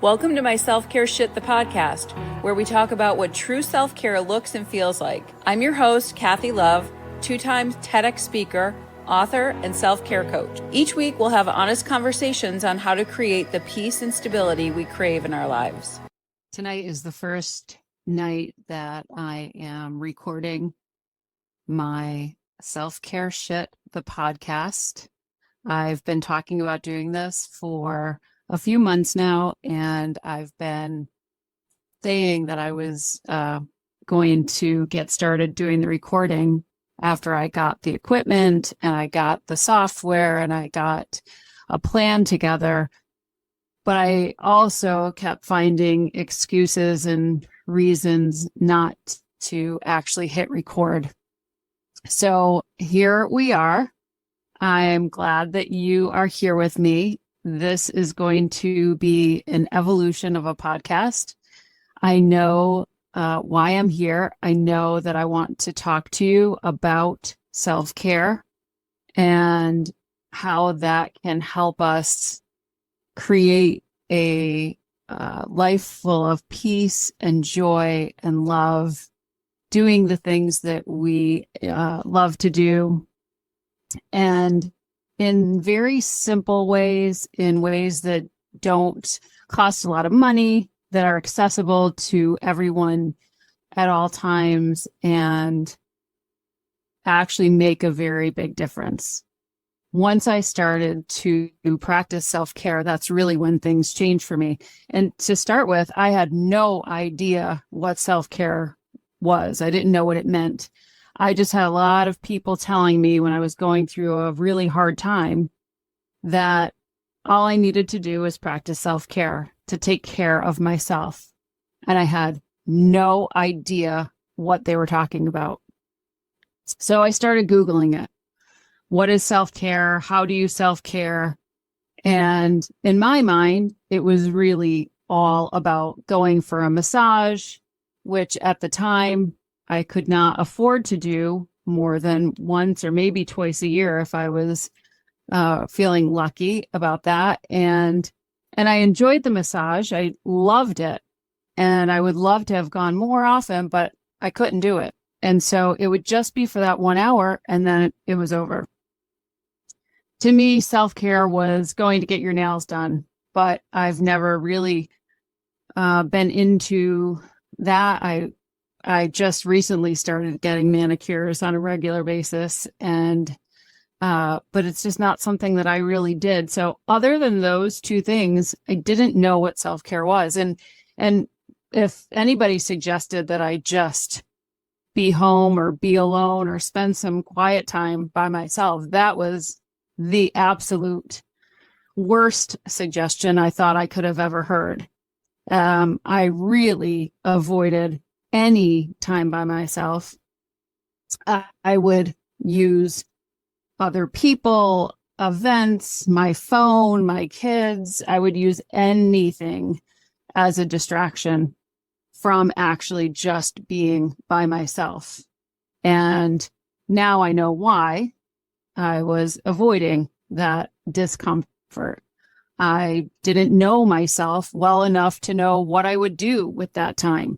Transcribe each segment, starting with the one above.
Welcome to my Self-Care Shit, the podcast, where we talk about what true self-care looks and feels like. I'm your host, Kathy Love, two-time TEDx speaker, author, and self-care coach. Each week, we'll have honest conversations on how to create the peace and stability we crave in our lives. Tonight is the first night that I am recording my Self-Care Shit, the podcast. I've been talking about doing this for a few months now, and I've been saying that I was going to get started doing the recording after I got the equipment and I got the software and I got a plan together. But I also kept finding excuses and reasons not to actually hit record. So here we are. I'm glad that you are here with me. This is going to be an evolution of a podcast. I know why I'm here. I know that I want to talk to you about self-care and how that can help us create a life full of peace and joy and love, doing the things that we love to do, and in very simple ways, in ways that don't cost a lot of money, that are accessible to everyone at all times, and actually make a very big difference. Once I started to practice self-care, that's really when things changed for me. And to start with, I had no idea what self-care was. I didn't know what it meant. I just had a lot of people telling me when I was going through a really hard time that all I needed to do was practice self-care, to take care of myself. And I had no idea what they were talking about. So I started Googling it. What is self-care? How do you self-care? And in my mind, it was really all about going for a massage, which at the time I could not afford to do more than once or maybe twice a year if I was feeling lucky about that. And I enjoyed the massage. I loved it. And I would love to have gone more often, but I couldn't do it. And so it would just be for that 1 hour and then it was over. To me, self-care was going to get your nails done, but I've never really been into that. I just recently started getting manicures on a regular basis, and but it's just not something that I really did. So other than those two things, I didn't know what self-care was. And if anybody suggested that I just be home or be alone or spend some quiet time by myself, that was the absolute worst suggestion I thought I could have ever heard. I really avoided any time by myself. I would use other people, events, my phone, my kids. I would use anything as a distraction from actually just being by myself. And now I know why I was avoiding that discomfort. I didn't know myself well enough to know what I would do with that time.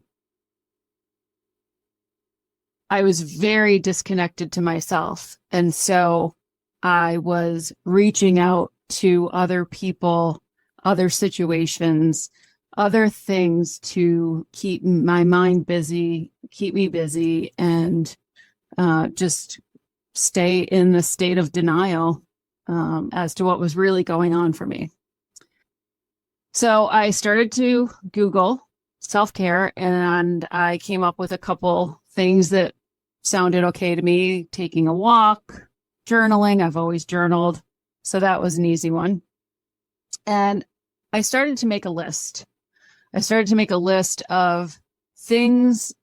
I was very disconnected to myself. And so I was reaching out to other people, other situations, other things to keep my mind busy, keep me busy, and just stay in the state of denial as to what was really going on for me. So I started to Google self-care, and I came up with a couple things that sounded okay to me. Taking a walk, journaling. I've always journaled, so that was an easy one. And I started to make a list. I started to make a list of things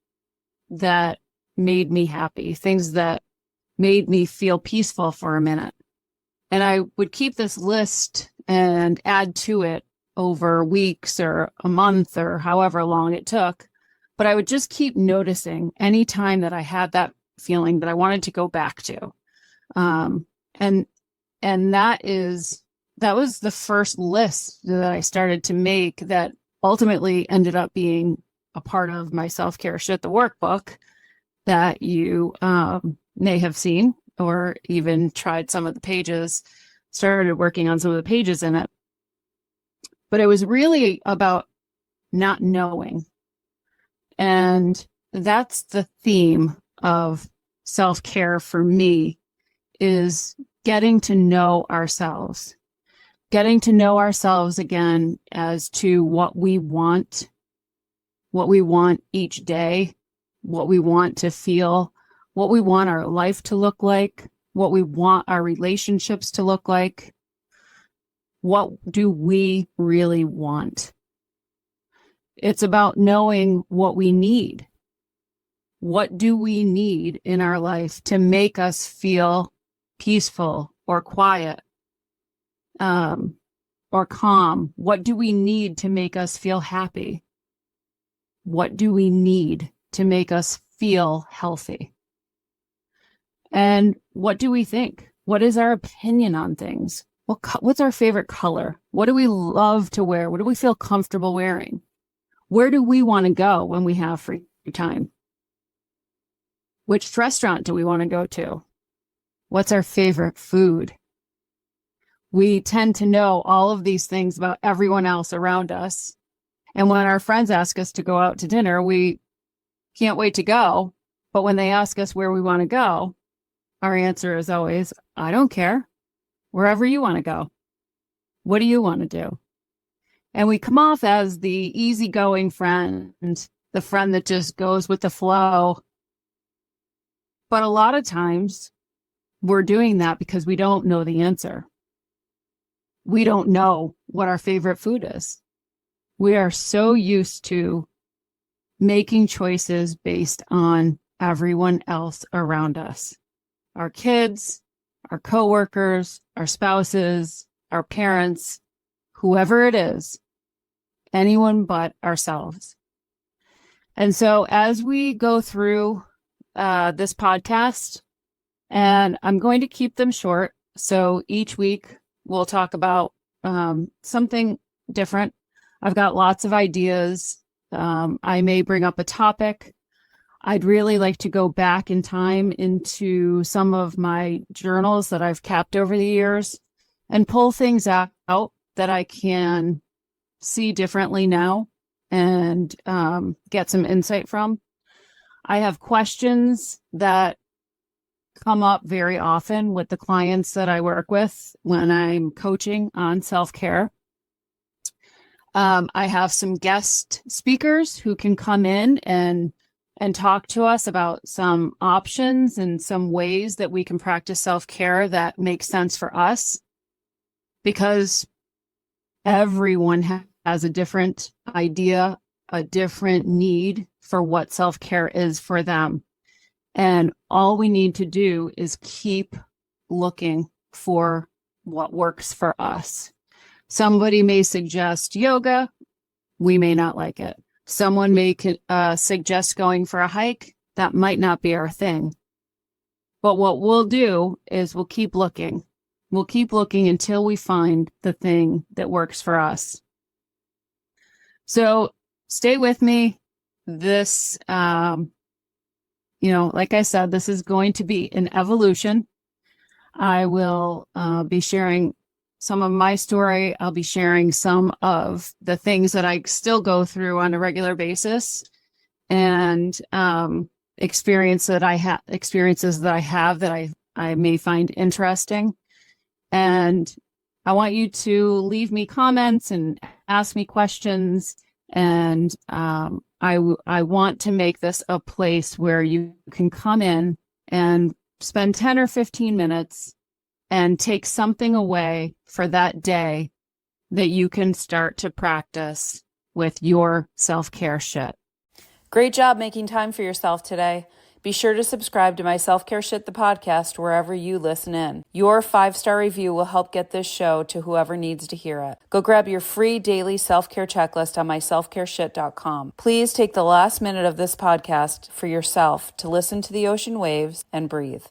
that made me happy, things that made me feel peaceful for a minute. And I would keep this list and add to it over weeks or a month or however long it took. But I would just keep noticing any time that I had that feeling that I wanted to go back to. And that was the first list that I started to make that ultimately ended up being a part of my self-care shit, the workbook that you may have seen or even tried some of the pages, started working on some of the pages in it. But it was really about not knowing. And that's the theme of self-care for me, is getting to know ourselves again as to what we want each day, what we want to feel, what we want our life to look like, what we want our relationships to look like. What do we really want? It's about knowing what we need. What do we need in our life to make us feel peaceful or quiet, or calm? What do we need to make us feel happy? What do we need to make us feel healthy? And what do we think? What is our opinion on things? What's our favorite color? What do we love to wear? What do we feel comfortable wearing? Where do we want to go when we have free time? Which restaurant do we want to go to? What's our favorite food? We tend to know all of these things about everyone else around us. And when our friends ask us to go out to dinner, we can't wait to go. But when they ask us where we want to go, our answer is always, I don't care. Wherever you want to go. What do you want to do? And we come off as the easygoing friend, the friend that just goes with the flow. But a lot of times we're doing that because we don't know the answer. We don't know what our favorite food is. We are so used to making choices based on everyone else around us. Our kids, our coworkers, our spouses, our parents, whoever it is, anyone but ourselves. And so as we go through this podcast, and I'm going to keep them short, so each week we'll talk about something different. I've got lots of ideas. I may bring up a topic. I'd really like to go back in time into some of my journals that I've kept over the years and pull things out that I can see differently now and get some insight from. I have questions that come up very often with the clients that I work with when I'm coaching on self-care. I have some guest speakers who can come in and talk to us about some options and some ways that we can practice self-care that make sense for us, because everyone has a different idea, a different need for what self-care is for them. And all we need to do is keep looking for what works for us. Somebody may suggest yoga. We may not like it. Someone may suggest going for a hike. That might not be our thing. But what we'll do is we'll keep looking. We'll keep looking until we find the thing that works for us. So stay with me. This, like I said, this is going to be an evolution. I will be sharing some of my story. I'll be sharing some of the things that I still go through on a regular basis, and experiences that I have that I may find interesting. And I want you to leave me comments and ask me questions. And I want to make this a place where you can come in and spend 10 or 15 minutes and take something away for that day that you can start to practice with your self-care shit. Great job making time for yourself today. Be sure to subscribe to my Self-Care Shit, the podcast, wherever you listen in. Your 5-star review will help get this show to whoever needs to hear it. Go grab your free daily self-care checklist on my selfcareshit.com. Please take the last minute of this podcast for yourself to listen to the ocean waves and breathe.